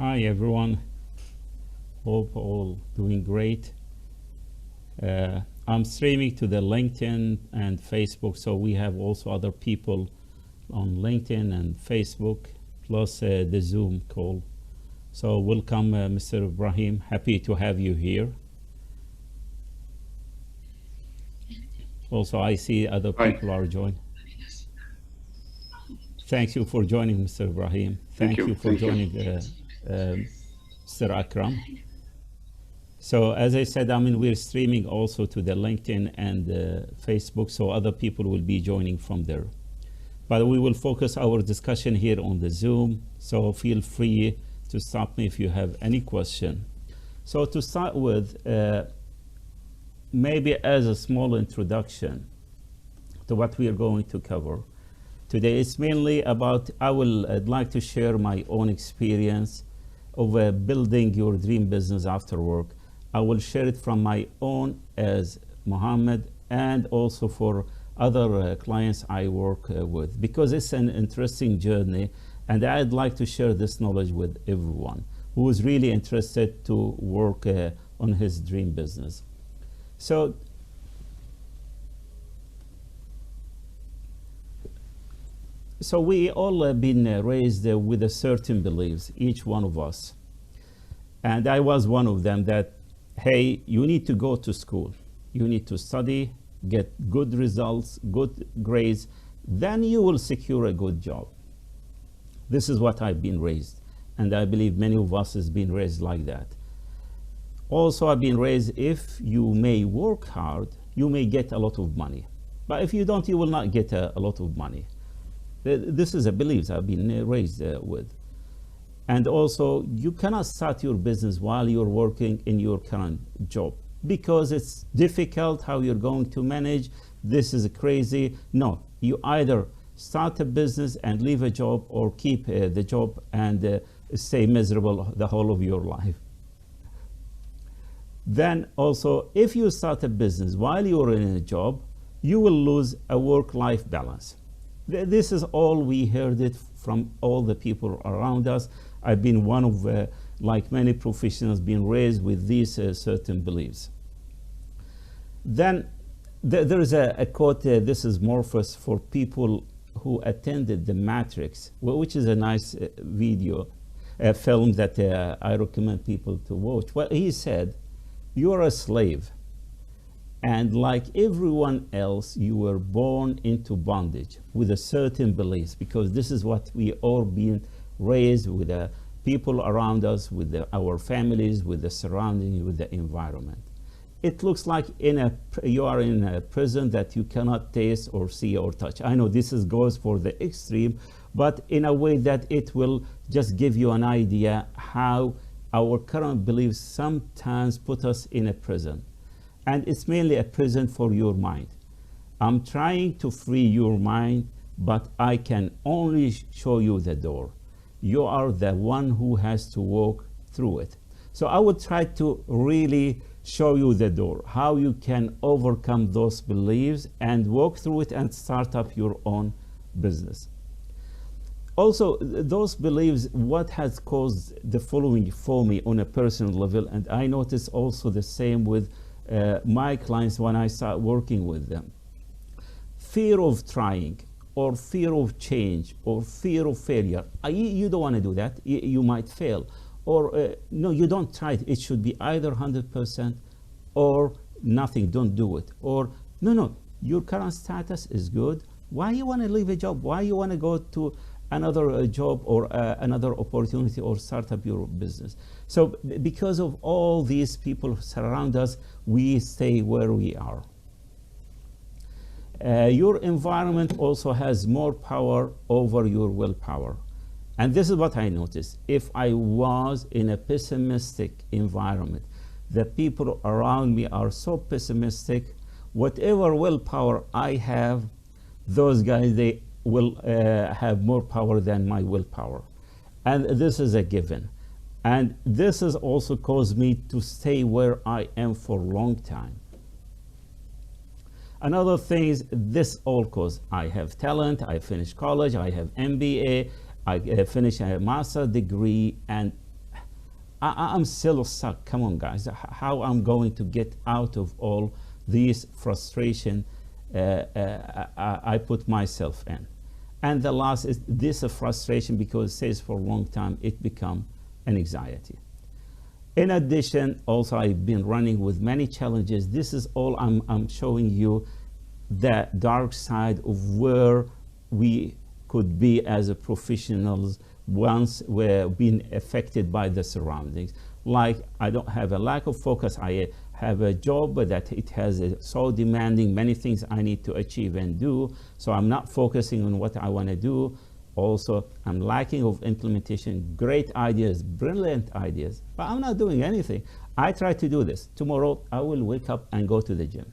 Hi everyone, hope all doing great. I'm streaming to the LinkedIn and Facebook, so we have also other people on LinkedIn and Facebook, plus the Zoom call. So welcome, Mr. Ibrahim. Happy to have you here. Also, I see other Hi. people are joining. Thank you for joining, Mr. Ibrahim. Thank you for joining, Mr. Akram. So as I said, we're streaming also to the LinkedIn and Facebook, so other people will be joining from there. But we will focus our discussion here on the Zoom, so feel free to stop me if you have any question. So to start with, maybe as a small introduction to what we are going to cover today, it's mainly about, I'd like to share my own experience of building your dream business after work. I will share it from my own as Mohammed and also for other clients I work with, because it's an interesting journey and I'd like to share this knowledge with everyone who is really interested to work on his dream business. So we all have been raised with a certain beliefs, each one of us. And I was one of them that, hey, you need to go to school. You need to study, get good results, good grades, then you will secure a good job. This is what I've been raised. And I believe many of us has been raised like that. Also, I've been raised, if you may work hard, you may get a lot of money. But if you don't, you will not get a lot of money. This is a belief I've been raised with. And also, you cannot start your business while you're working in your current job because it's difficult how you're going to manage. This is crazy. No, you either start a business and leave a job or keep the job and stay miserable the whole of your life. Then also, if you start a business while you're in a job, you will lose a work-life balance. This is all we heard it from all the people around us. I've been one of, like many professionals, been raised with these certain beliefs. Then there is a quote, this is more for people who attended the Matrix, which is a nice film that I recommend people to watch. Well, he said, you're a slave. And like everyone else, you were born into bondage with a certain beliefs, because this is what we all been raised with, the people around us, with our families, with the surroundings, with the environment. It looks like you are in a prison that you cannot taste or see or touch. I know this goes for the extreme, but in a way that it will just give you an idea how our current beliefs sometimes put us in a prison. And it's mainly a prison for your mind. I'm trying to free your mind, but I can only show you the door. You are the one who has to walk through it. So I would try to really show you the door, how you can overcome those beliefs and walk through it and start up your own business. Also, those beliefs, what has caused the following for me on a personal level, and I notice also the same with my clients when I start working with them. Fear of trying, or fear of change, or fear of failure. You don't want to do that. You might fail. Or no, you don't try it. It should be either 100% or nothing. Don't do it. Or no, your current status is good. Why you want to leave a job? Why you want to go to another job or another opportunity or start up your business? So because of all these people surround us, we stay where we are. Your environment also has more power over your willpower. And this is what I noticed. If I was in a pessimistic environment, the people around me are so pessimistic, whatever willpower I have, those guys, they will have more power than my willpower. And this is a given. And this has also caused me to stay where I am for a long time. Another thing is this all cause. I have talent, I finished college, I have MBA, I finished a master's degree, and I'm still stuck. Come on, guys. How I'm going to get out of all this frustration I put myself in? And the last is this frustration, because it stays for a long time, it becomes an anxiety. In addition, also I've been running with many challenges. This is all I'm showing you, the dark side of where we could be as a professionals once we're being affected by the surroundings. Like, I don't have a lack of focus. I have a job that it has so demanding, many things I need to achieve and do. So I'm not focusing on what I want to do. Also, I'm lacking of implementation, great ideas, brilliant ideas, but I'm not doing anything. I try to do this. Tomorrow, I will wake up and go to the gym.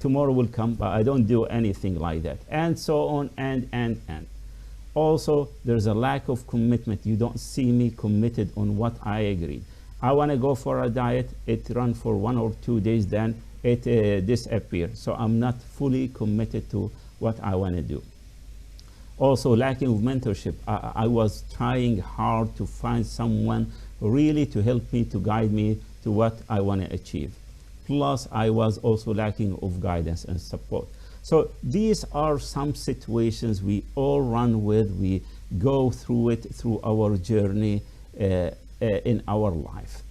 Tomorrow will come, but I don't do anything like that. And so on, and. Also, there's a lack of commitment. You don't see me committed on what I agreed. I want to go for a diet. It runs for 1 or 2 days, then it disappears. So I'm not fully committed to what I want to do. Also, lacking of mentorship. I was trying hard to find someone really to help me, to guide me to what I want to achieve. Plus, I was also lacking of guidance and support. So these are some situations we all run with. We go through it through our journey in our life.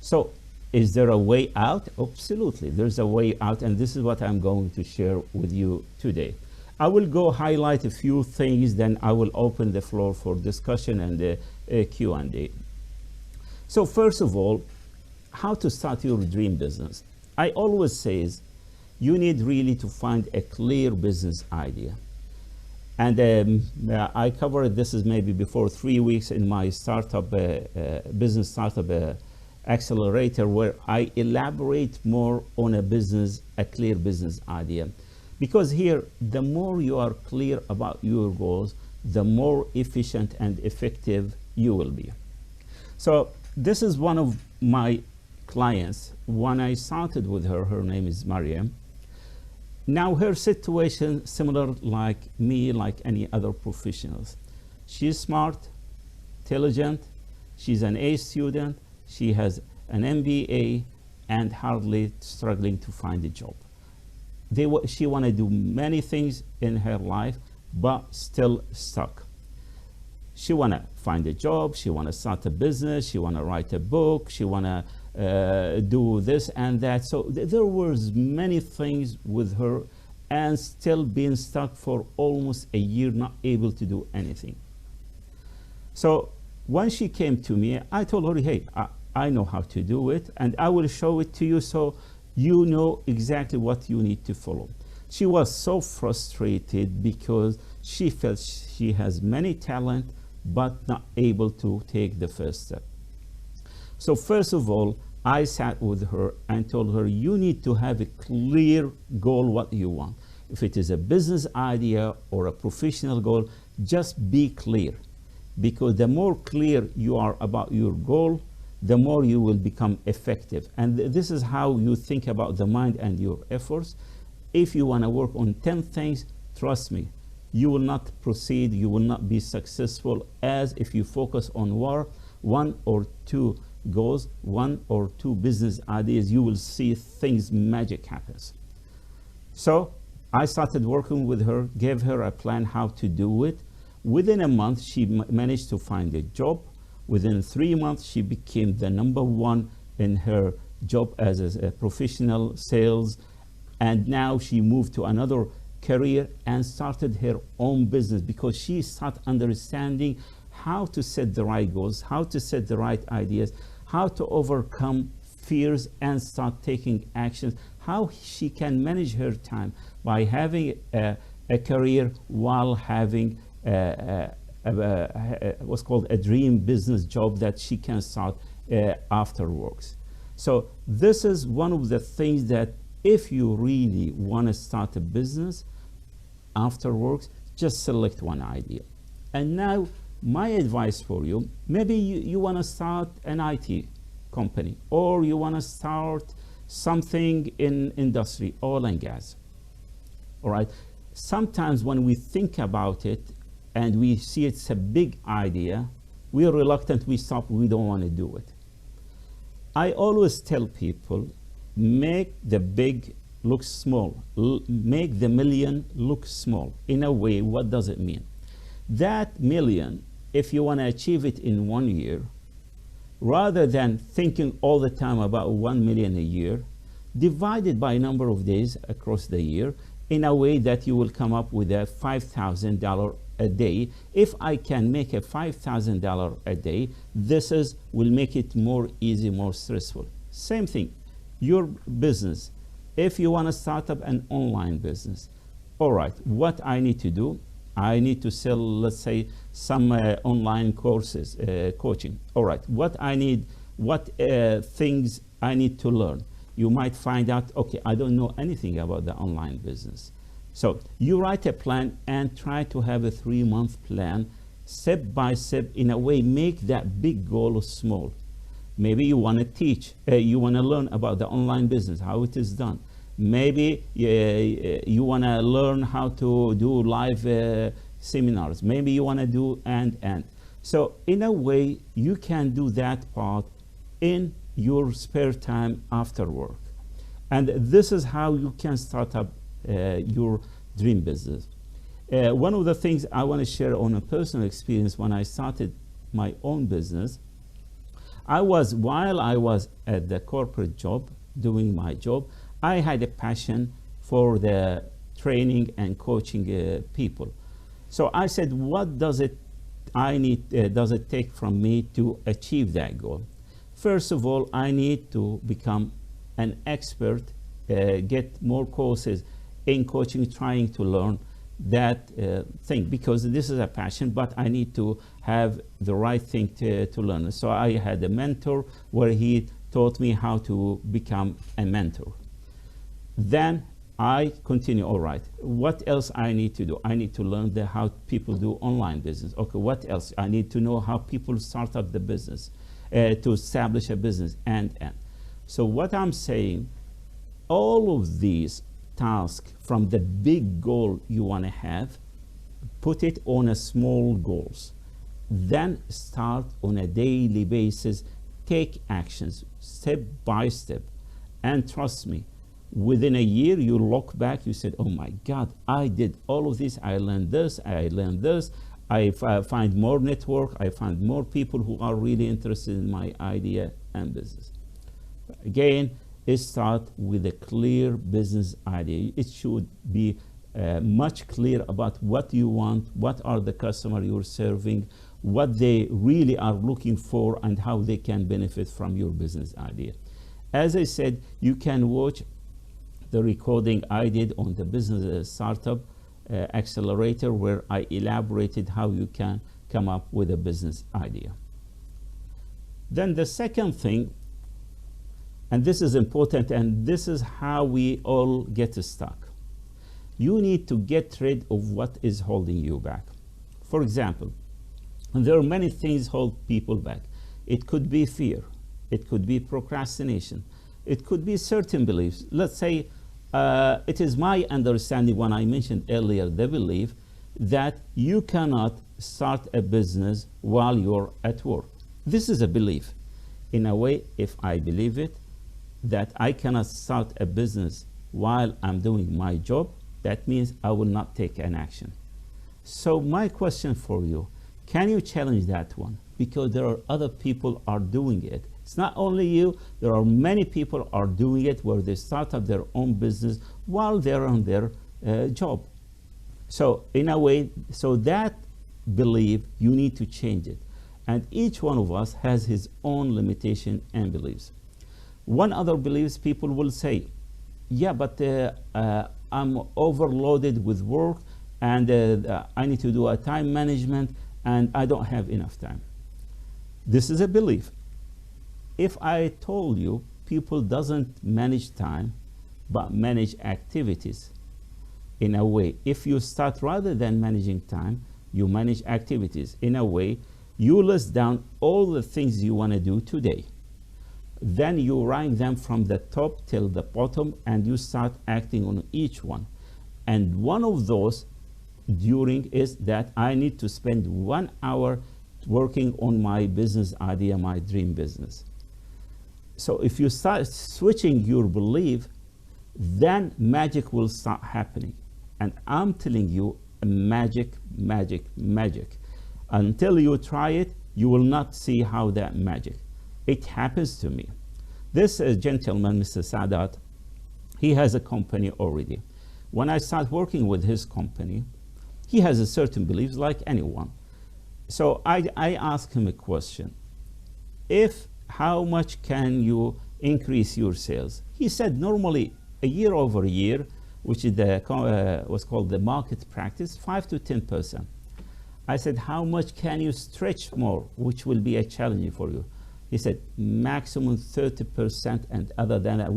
So is there a way out? Absolutely, there's a way out, and this is what I'm going to share with you today. I will go highlight a few things, then I will open the floor for discussion and Q&A. So first of all, how to start your dream business. I always say you need really to find a clear business idea. And I covered this is maybe before 3 weeks in my startup, business startup accelerator, where I elaborate more on a clear business idea. Because here, the more you are clear about your goals, the more efficient and effective you will be. So this is one of my clients. When I started with her, her name is Mariam. Now her situation similar like me, like any other professionals. She's smart, intelligent, she's an A student, she has an MBA, and hardly struggling to find a job. She want to do many things in her life, but still stuck. She want to find a job, she want to start a business, she want to write a book, she want to do this and that. So there was many things with her, and still being stuck for almost a year, not able to do anything. So when she came to me, I told her, hey, I know how to do it, and I will show it to you so you know exactly what you need to follow. She was so frustrated because she felt she has many talent, but not able to take the first step. So first of all, I sat with her and told her, you need to have a clear goal, what you want. If it is a business idea or a professional goal, just be clear. Because the more clear you are about your goal, the more you will become effective. And this is how you think about the mind and your efforts. If you want to work on 10 things, trust me, you will not proceed, you will not be successful as if you focus on one or two goals, 1 or 2 business ideas, you will see things, magic happens. So I started working with her, gave her a plan how to do it. Within a month, she managed to find a job. Within 3 months, she became the #1 in her job as a professional sales. And now she moved to another career and started her own business, because she started understanding how to set the right goals, how to set the right ideas, how to overcome fears and start taking actions, how she can manage her time by having a career while having what's called a dream business job that she can start afterwards. So this is one of the things that if you really want to start a business afterwards, just select one idea. And now my advice for you, maybe you want to start an IT company, or you want to start something in industry, oil and gas. All right. Sometimes when we think about it and we see it's a big idea, we are reluctant, we stop, we don't want to do it. I always tell people, make the big look small, make the million look small. In a way, what does it mean? That million, if you want to achieve it in 1 year, rather than thinking all the time about 1 million a year, divide it by a number of days across the year in a way that you will come up with a $5,000 a day. If I can make a $5,000 a day, will make it more easy, more stressful. Same thing, your business. If you want to start up an online business, all right, what I need to do, I need to sell, let's say, some online courses, coaching. All right, what things I need to learn. You might find out, okay, I don't know anything about the online business. So you write a plan and try to have a 3-month plan, step by step, in a way, make that big goal small. Maybe you want to teach, you want to learn about the online business, how it is done. Maybe you want to learn how to do live seminars. Maybe you want to do and. So in a way, you can do that part in your spare time after work. And this is how you can start up your dream business. One of the things I want to share on a personal experience, when I started my own business, while I was at the corporate job, doing my job, I had a passion for the training and coaching people. So I said, what does it take from me to achieve that goal? First of all, I need to become an expert, get more courses in coaching, trying to learn that thing, because this is a passion, but I need to have the right thing to learn. So I had a mentor where he taught me how to become a mentor. Then I continue, all right, what else I need to do? I need to learn how people do online business. Okay, what else? I need to know how people start up the business, to establish a business, and. So what I'm saying, all of these tasks from the big goal you want to have, put it on a small goals. Then start on a daily basis, take actions step by step. And trust me, within a year, you look back, you said, oh my God, I did all of this, I learned this, I find more network, I find more people who are really interested in my idea and business. Again, it starts with a clear business idea. It should be much clear about what you want, what are the customers you're serving, what they really are looking for, and how they can benefit from your business idea. As I said, you can watch the recording I did on the business startup accelerator, where I elaborated how you can come up with a business idea. Then the second thing, and this is important, and this is how we all get stuck. You need to get rid of what is holding you back. For example, there are many things hold people back. It could be fear. It could be procrastination. It could be certain beliefs. Let's say it is my understanding, when I mentioned earlier the belief that you cannot start a business while you're at work. This is a belief. In a way, if I believe it, that I cannot start a business while I'm doing my job, that means I will not take an action. So my question for you, can you challenge that one? Because there are other people are doing it. It's not only you, there are many people are doing it, where they start up their own business while they're on their job. So in a way, so that belief, you need to change it. And each one of us has his own limitation and beliefs. One other beliefs, people will say, yeah, but I'm overloaded with work, and I need to do a time management, and I don't have enough time. This is a belief. If I told you people doesn't manage time, but manage activities, in a way, if you start, rather than managing time, you manage activities. In a way, you list down all the things you want to do today. Then you rank them from the top till the bottom, and you start acting on each one. And one of those is that I need to spend 1 hour working on my business idea, my dream business. So if you start switching your belief, then magic will start happening. And I'm telling you, magic. Until you try it, you will not see how that magic. It happens to me. This gentleman, Mr. Sadat, he has a company already. When I start working with his company, he has a certain beliefs like anyone. So I asked him a question. How much can you increase your sales? He said normally a year over year, which is what's called the market practice, 5 to 10%. I said, how much can you stretch more, which will be a challenge for you? He said, maximum 30%, and other than that,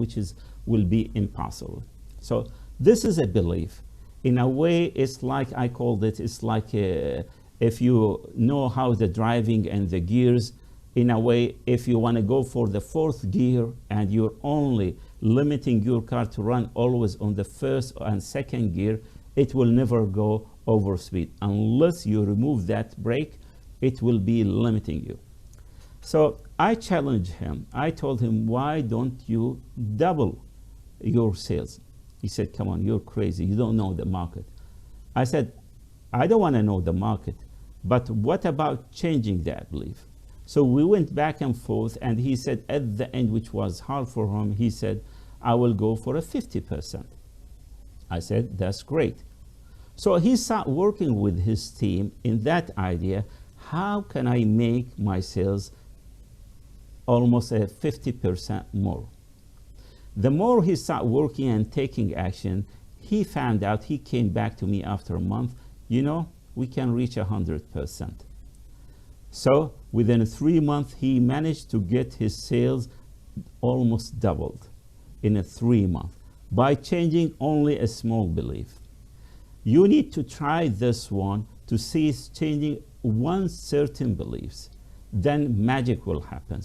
will be impossible. So this is a belief. In a way, it's like I called it, it's like if you know how the driving and the gears, in a way, if you want to go for the fourth gear and you're only limiting your car to run always on the first and second gear, it will never go over speed. Unless you remove that brake, it will be limiting you. So I challenged him. I told him, why don't you double your sales? He said, come on, you're crazy. You don't know the market. I said, I don't want to know the market, but what about changing that belief? So we went back and forth, and he said at the end, which was hard for him, he said, I will go for a 50%. I said, that's great. So he started working with his team in that idea, how can I make my sales almost a 50% more? The more he started working and taking action, he found out, he came back to me after a month, we can reach 100%. So within 3 months, he managed to get his sales almost doubled in 3 months by changing only a small belief. You need to try this one to see changing one certain beliefs. Then magic will happen.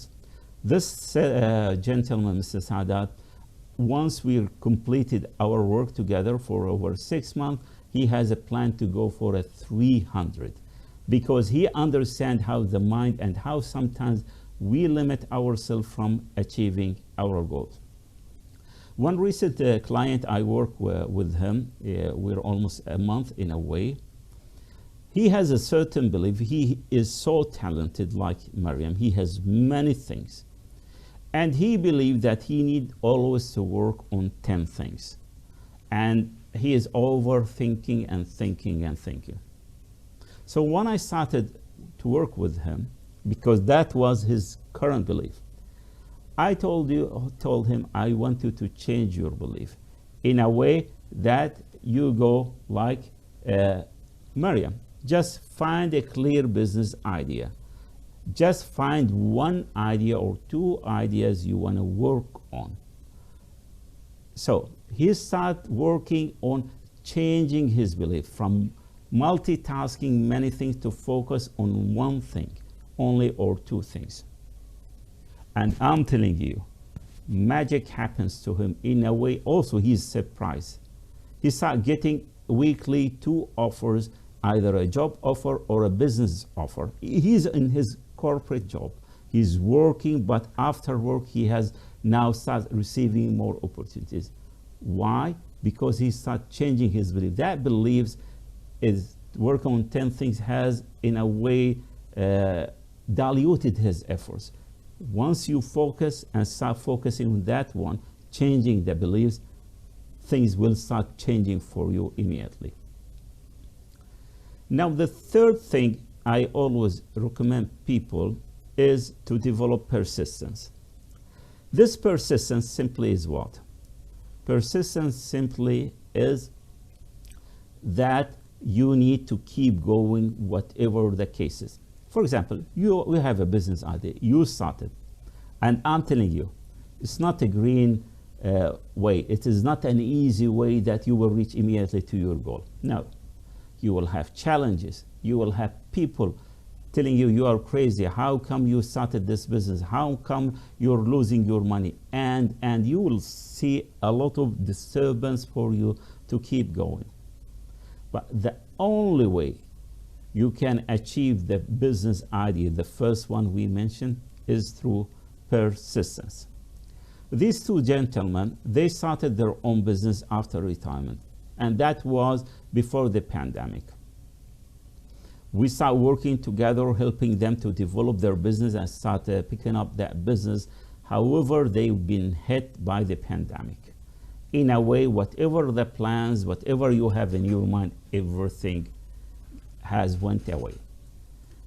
This gentleman, Mr. Sadat, once we completed our work together for over 6 months, he has a plan to go for a 300, because he understands how the mind and how sometimes we limit ourselves from achieving our goals. One recent client I work with him, we're almost a month in a way. He has a certain belief. He is so talented like Mariam. He has many things. And he believed that he need always to work on 10 things. And he is overthinking and thinking and thinking. So when I started to work with him, because that was his current belief, I told him, I want you to change your belief in a way that you go like Mariam. Just find a clear business idea. Just find one idea or 2 ideas you want to work on. So he started working on changing his belief from multitasking many things to focus on one thing only or 2 things. And I'm telling you, magic happens to him in a way. Also, he's surprised. He started getting weekly 2 offers, either a job offer or a business offer. He's in his corporate job. He's working, but after work, he has now started receiving more opportunities. Why? Because he started changing his belief. That beliefs is work on 10 things has, in a way, diluted his efforts. Once you focus and start focusing on that one, changing the beliefs, things will start changing for you immediately. Now, the third thing I always recommend people is to develop persistence. This persistence simply is what? Persistence simply is that you need to keep going whatever the case is. For example, you have a business idea, you started, and I'm telling you, it's not a green way. It is not an easy way that you will reach immediately to your goal. No, you will have challenges. You will have people telling you, you are crazy. How come you started this business? How come you're losing your money? And you will see a lot of disturbance for you to keep going. But the only way you can achieve the business idea. The first one we mentioned is through persistence. These two gentlemen, they started their own business after retirement, and that was before the pandemic. We started working together, helping them to develop their business and start picking up that business. However, they've been hit by the pandemic. In a way, whatever the plans, whatever you have in your mind, everything has went away.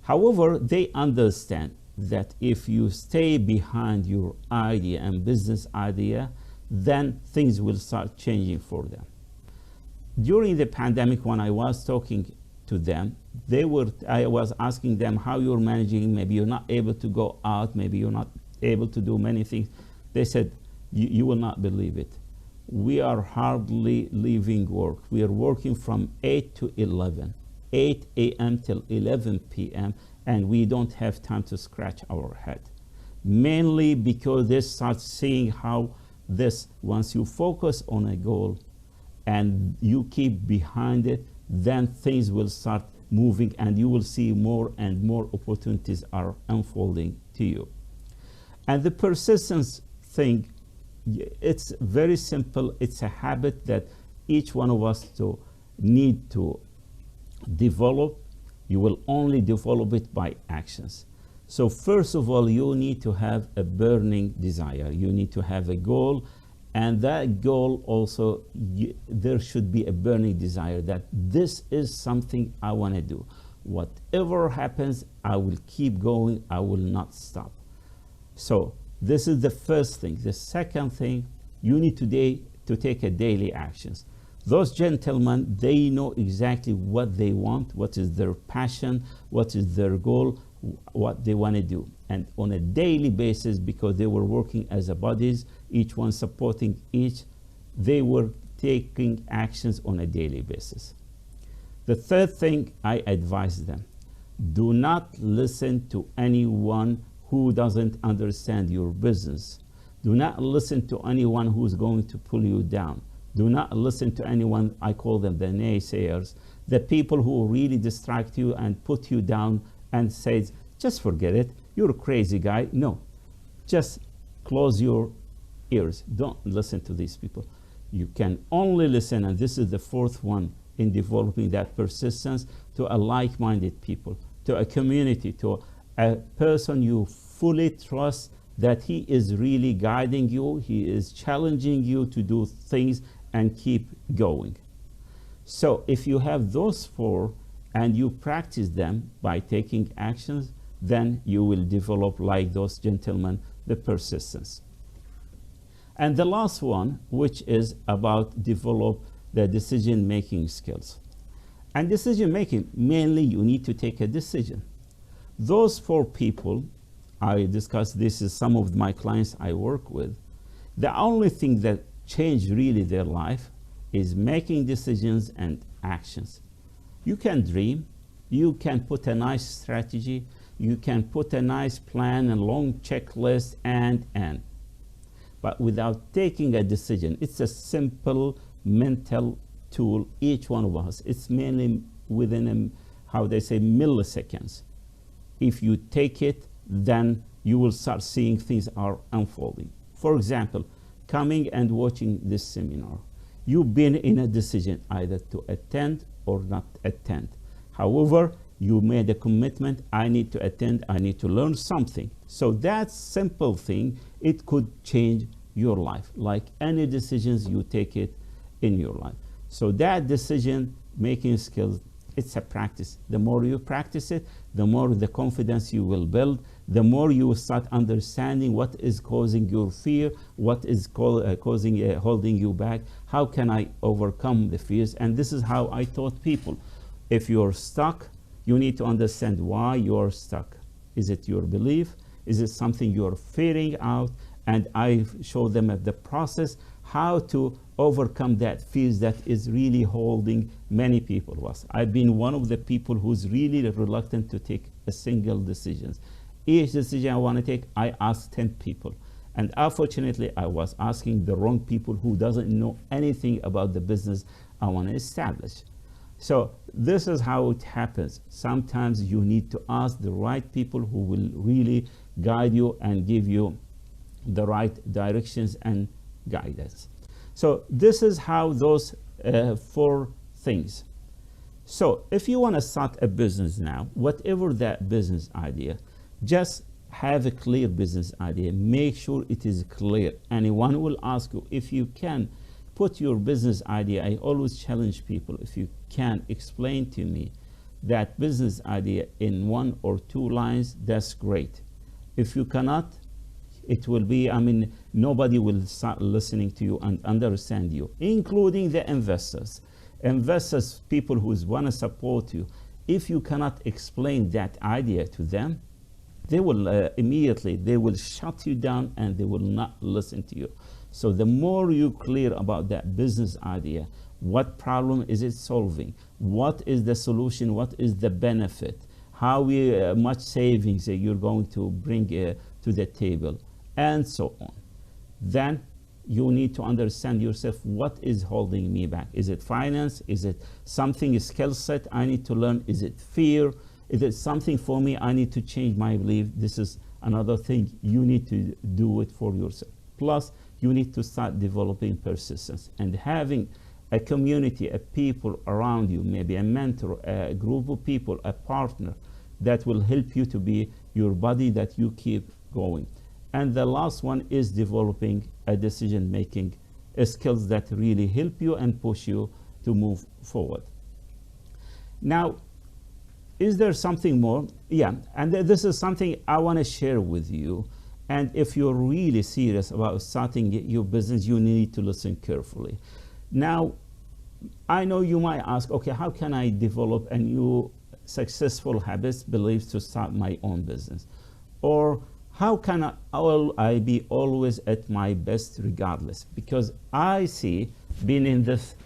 However, they understand that if you stay behind your idea and business idea, then things will start changing for them. During the pandemic, when I was talking to them, I was asking them how you're managing. Maybe you're not able to go out, maybe you're not able to do many things. They said, you will not believe it. We are hardly leaving work. We are working from 8 to 11, 8 a.m. till 11 p.m., and we don't have time to scratch our head. Mainly because they start seeing how this, once you focus on a goal and you keep behind it, then things will start moving and you will see more and more opportunities are unfolding to you. And the persistence thing, it's very simple. It's a habit that each one of us need to develop. You will only develop it by actions. So first of all, you need to have a burning desire. You need to have a goal, and that goal also, there should be a burning desire that this is something I want to do. Whatever happens, I will keep going. I will not stop. So this is the first thing. The second thing, you need to take a daily actions. Those gentlemen, they know exactly what they want, what is their passion, what is their goal, what they want to do. And on a daily basis, because they were working as a bodies, each one supporting each, they were taking actions on a daily basis. The third thing I advise them, do not listen to anyone who doesn't understand your business. Do not listen to anyone who's going to pull you down. Do not listen to anyone, I call them the naysayers, the people who really distract you and put you down and says, just forget it, you're a crazy guy. No, just close your ears. Don't listen to these people. You can only listen, and this is the fourth one in developing that persistence, to a like-minded people, to a community, to a person you fully trust that he is really guiding you, he is challenging you to do things and keep going. So if you have those four and you practice them by taking actions, then you will develop, like those gentlemen, the persistence. And the last one, which is about develop the decision-making skills. And decision-making, mainly you need to take a decision. Those four people, I discussed this is some of my clients I work with, the only thing that changed really their life is making decisions and actions. You can dream, you can put a nice strategy, you can put a nice plan and long checklist and. But without taking a decision, it's a simple mental tool, each one of us. It's mainly within, how they say, milliseconds. If you take it, then you will start seeing things are unfolding. For example, coming and watching this seminar, you've been in a decision either to attend or not attend. However, you made a commitment, I need to attend, I need to learn something. So that simple thing, it could change your life. Like any decisions, you take it in your life. So that decision making skills, it's a practice. The more you practice it, the more the confidence you will build, the more you will start understanding what is causing your fear, what is holding you back, how can I overcome the fears. And this is how I taught people. If you're stuck, you need to understand why you're stuck. Is it your belief? Is it something you're figuring out? And I show them at the process how to overcome that fears that is really holding many people. I've been one of the people who's really reluctant to take a single decision. Each decision I want to take, I ask 10 people. And unfortunately, I was asking the wrong people who doesn't know anything about the business I want to establish. So this is how it happens. Sometimes you need to ask the right people who will really guide you and give you the right directions and guidance. So this is how those 4 things. So if you want to start a business now, whatever that business idea, just have a clear business idea. Make sure it is clear. Anyone will ask you if you can put your business idea. I always challenge people, if you can explain to me that business idea in 1 or 2 lines, that's great. If you cannot, it will be, nobody will start listening to you and understand you, including the investors. Investors, people who want to support you, if you cannot explain that idea to them, they will immediately, they will shut you down and they will not listen to you. So the more you clear about that business idea, what problem is it solving? What is the solution? What is the benefit? How much savings you're going to bring to the table, and so on. Then you need to understand yourself, what is holding me back? Is it finance? Is it something, a skill set I need to learn? Is it fear? Is it something for me I need to change my belief? This is another thing. You need to do it for yourself. Plus, you need to start developing persistence and having a community of people around you, maybe a mentor, a group of people, a partner that will help you to be your body that you keep going. And the last one is developing a decision-making skills that really help you and push you to move forward. Now, is there something more? Yeah, and this is something I want to share with you. And if you're really serious about starting your business, you need to listen carefully. Now, I know you might ask, okay, how can I develop a new successful habits, beliefs to start my own business? Or how can I be always at my best regardless? Because I see, being in this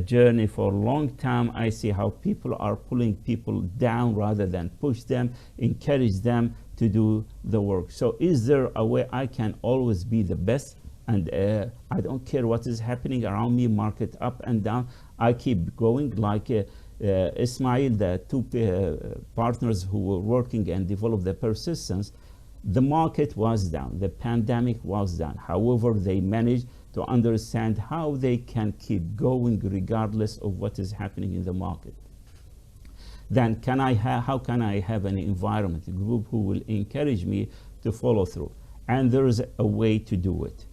journey for a long time, I see how people are pulling people down rather than push them, encourage them to do the work. So is there a way I can always be the best? And I don't care what is happening around me, market up and down, I keep going. Like Ismail, the 2 partners who were working and developed the persistence, the market was down, the pandemic was down. However, they managed to understand how they can keep going regardless of what is happening in the market. Then how can I have an environment, a group who will encourage me to follow through? And there is a way to do it.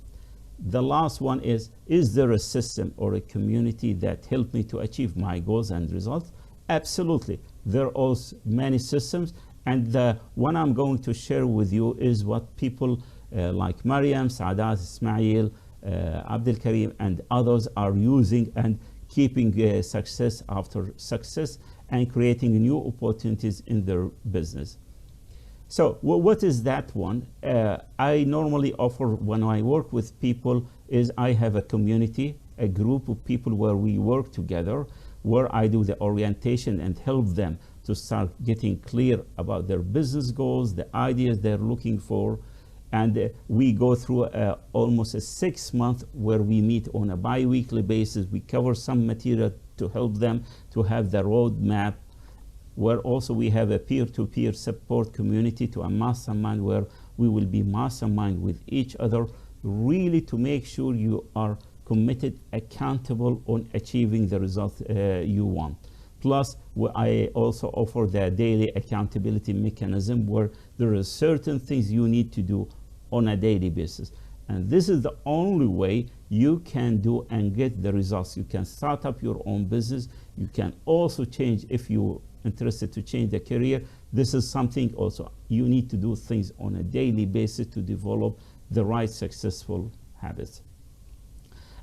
The last one is there a system or a community that helped me to achieve my goals and results? Absolutely. There are also many systems, and the one I'm going to share with you is what people like Mariam, Saadat, Ismail, Abdul Karim, and others are using and keeping success after success and creating new opportunities in their business. So what is that one? I normally offer, when I work with people, is I have a community, a group of people where we work together, where I do the orientation and help them to start getting clear about their business goals, the ideas they're looking for. And we go through almost a 6 month where we meet on a bi-weekly basis. We cover some material to help them to have the roadmap, where also we have a peer-to-peer support community, to a mastermind where we will be mastermind with each other, really to make sure you are committed, accountable on achieving the results you want. Plus, I also offer the daily accountability mechanism where there are certain things you need to do on a daily basis. And this is the only way you can do and get the results. You can start up your own business. You can also change, if you're interested to change the career. This is something also, you need to do things on a daily basis to develop the right successful habits.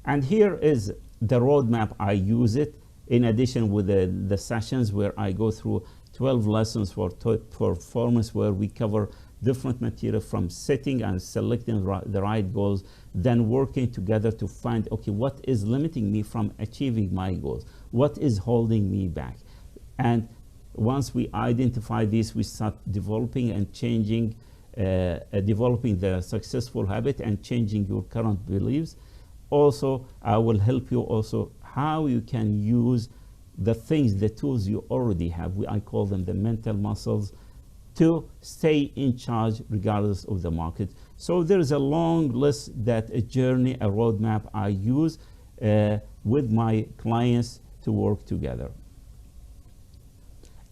And here is the roadmap. I use it in addition with the sessions where I go through 12 lessons for performance, where we cover different material from setting and selecting the right goals, then working together to find, okay, what is limiting me from achieving my goals? What is holding me back? And once we identify this, we start developing and changing, developing the successful habit and changing your current beliefs. Also, I will help you also how you can use the things, the tools you already have. I call them the mental muscles to stay in charge regardless of the market. So there's a long list, that a journey, a roadmap I use with my clients to work together.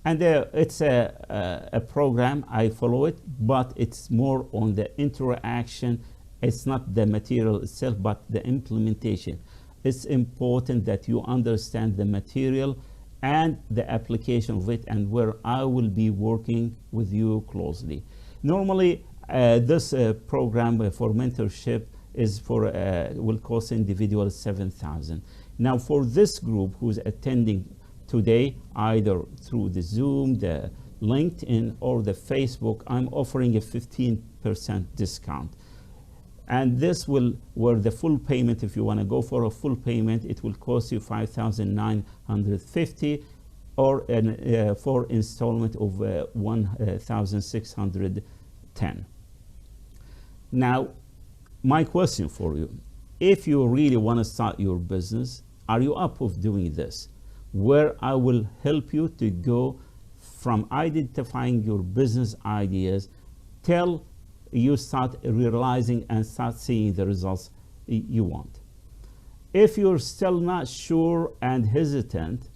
And it's a program, I follow it, but it's more on the interaction. It's not the material itself, but the implementation. It's important that you understand the material and the application of it, and where I will be working with you closely. Normally, this program for mentorship is for will cost individual $7,000. Now, for this group who's attending today, either through the Zoom, the LinkedIn, or the Facebook, I'm offering a 15% discount. And this will, where the full payment, if you want to go for a full payment, it will cost you $5,950, or an for installment of $1,610. Now, my question for you, if you really want to start your business, are you up of doing this? Where I will help you to go from identifying your business ideas till you start realizing and start seeing the results you want. If you're still not sure and hesitant,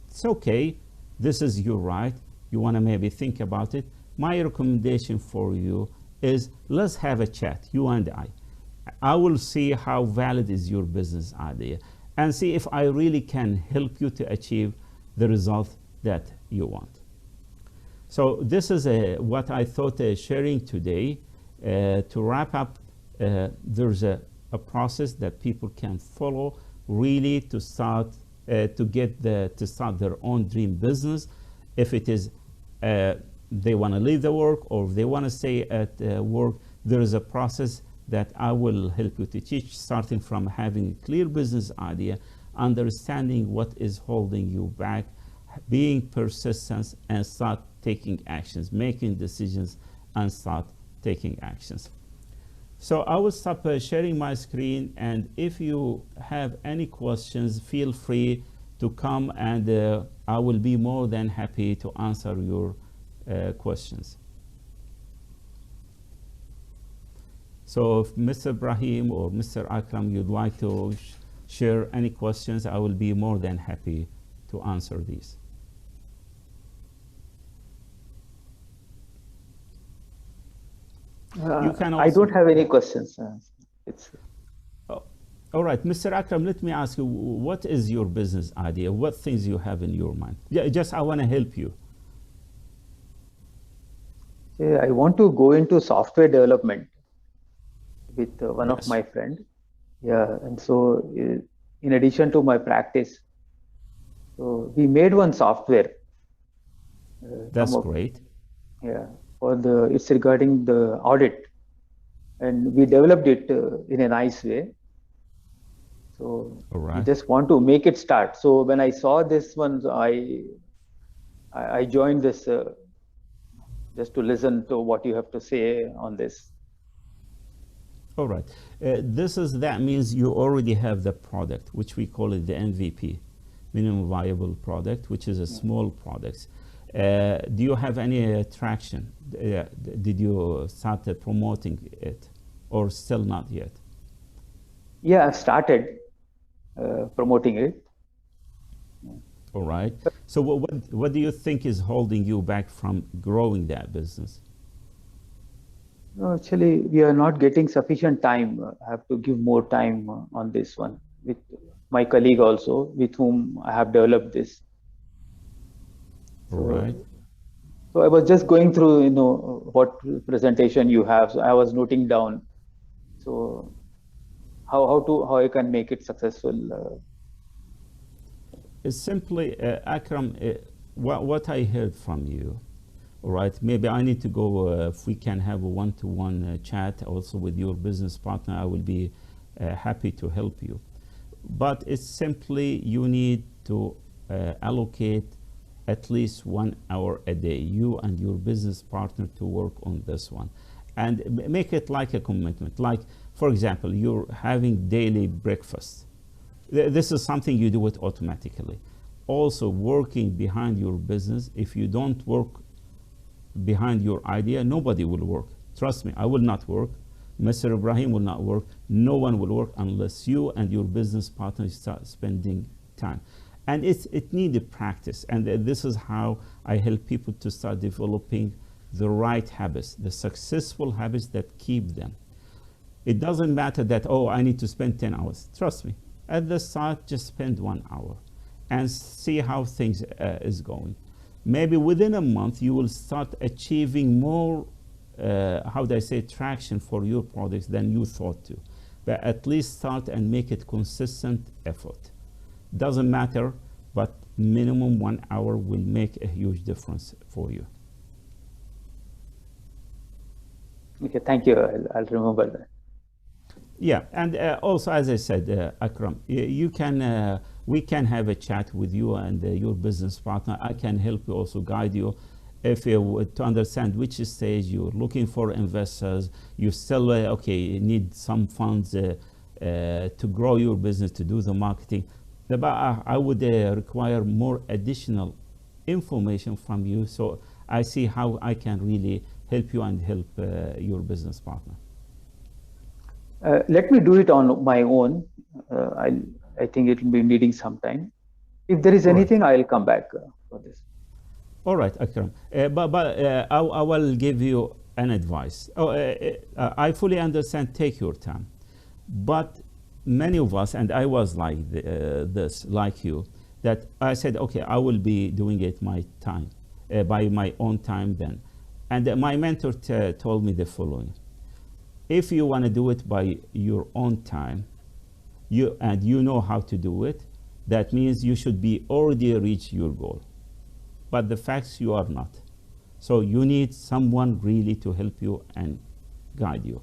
it's okay. This is your right. You want to maybe think about it. My recommendation for you is, let's have a chat, you and I. I will see how valid is your business idea and see if I really can help you to achieve the result that you want. So this is what I thought sharing today. To wrap up, there's a process that people can follow really to start to start their own dream business. If it is they want to leave the work, or if they want to stay at work, there is a process that I will help you to teach, starting from having a clear business idea, understanding what is holding you back, being persistent, and start taking actions, making decisions, and start taking actions. So I will stop sharing my screen, and if you have any questions, feel free to come, and I will be more than happy to answer your questions. So if Mr. Ibrahim or Mr. Akram, you'd like to share any questions, I will be more than happy to answer these. I don't have any questions. All right, Mr. Akram, let me ask you, what is your business idea? What things you have in your mind? Yeah, just I want to help you. I want to go into software development with one of my friend. Yeah, and so in addition to my practice, so we made one software. That's great. Yeah, it's regarding the audit, and we developed it in a nice way. So we just want to make it start. So when I saw this one, I joined this just to listen to what you have to say on this. All right. That means you already have the product, which we call it the MVP, minimum viable product, which is a small product. Do you have any traction? Did you start promoting it, or still not yet? Yeah, I've started promoting it. All right. So what do you think is holding you back from growing that business? No, actually, we are not getting sufficient time. I have to give more time on this one with my colleague also, with whom I have developed this. All right. So I was just going through, what presentation you have. So I was noting down. So how I can make it successful. It's simply, Akram, what I heard from you. All right, maybe I need to go, if we can have a one-to-one chat also with your business partner, I will be happy to help you. But it's simply, you need to allocate at least 1 hour a day, you and your business partner, to work on this one. And make it like a commitment. Like, for example, you're having daily breakfast. This is something you do it automatically. also working behind your business. If you don't work behind your idea, nobody will work. Trust me, I will not work. Mr. Ibrahim will not work. No one will work unless you and your business partners start spending time. And it needed practice. And this is how I help people to start developing the right habits, the successful habits that keep them. It doesn't matter that, oh, I need to spend 10 hours. Trust me, at the start, just spend 1 hour and see how things is going. Maybe within a month, you will start achieving more, how do I say, traction for your products than you thought to. But at least start and make it consistent effort. Doesn't matter, but minimum 1 hour will make a huge difference for you. Okay, thank you. I'll remember that. Yeah, and also, as I said, Akram, you can, we can have a chat with you and your business partner. I can help you, also guide you if you to understand which stage you're looking for investors. You still, okay, need some funds to grow your business, to do the marketing. But I would require more additional information from you, so I see how I can really help you and help your business partner. Let me do it on my own. I think it will be needing some time. If there is anything, I'll come back for this. All right, Akram. But I will give you an advice. I fully understand, take your time. But many of us, and I was like this, like you, that I said, okay, I will be doing it my time, by my own time then. And my mentor told me the following. If you want to do it by your own time, and you know how to do it, that means you should be already reach your goal. But the facts, you are not. So you need someone really to help you and guide you.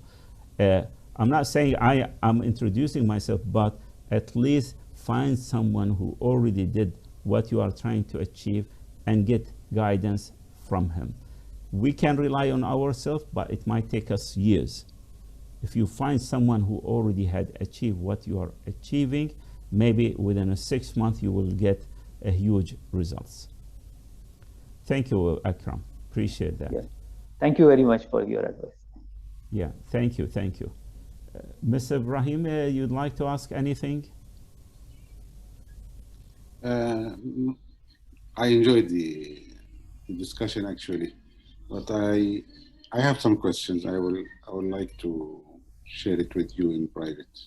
I'm not saying I'm introducing myself, but at least find someone who already did what you are trying to achieve and get guidance from him. We can rely on ourselves, but it might take us years. If you find someone who already had achieved what you are achieving, maybe within 6 months you will get a huge results. Thank you, Akram. Appreciate that. Yeah. Thank you very much for your advice. Yeah, thank you, thank you. Mr. Ibrahim, you'd like to ask anything? I enjoyed the discussion actually, but I have some questions. I would like to share it with you in private.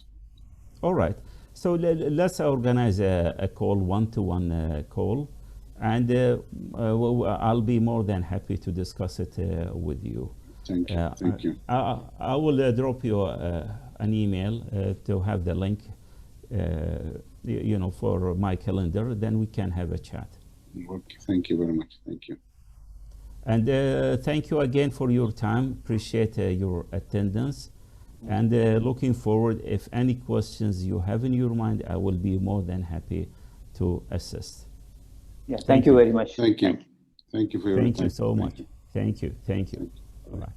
All right. So let's organize a call, one-to-one call, and I'll be more than happy to discuss it with you. Thank you. Thank you. I will drop you an email to have the link, you know, for my calendar. Then we can have a chat. Okay. Thank you very much. Thank you. And thank you again for your time. Appreciate your attendance. And looking forward, if any questions you have in your mind, I will be more than happy to assist. Yeah, thank you very much. Thank you. Thank you for your time. Thank you so much. Thank you. Thank you. All right.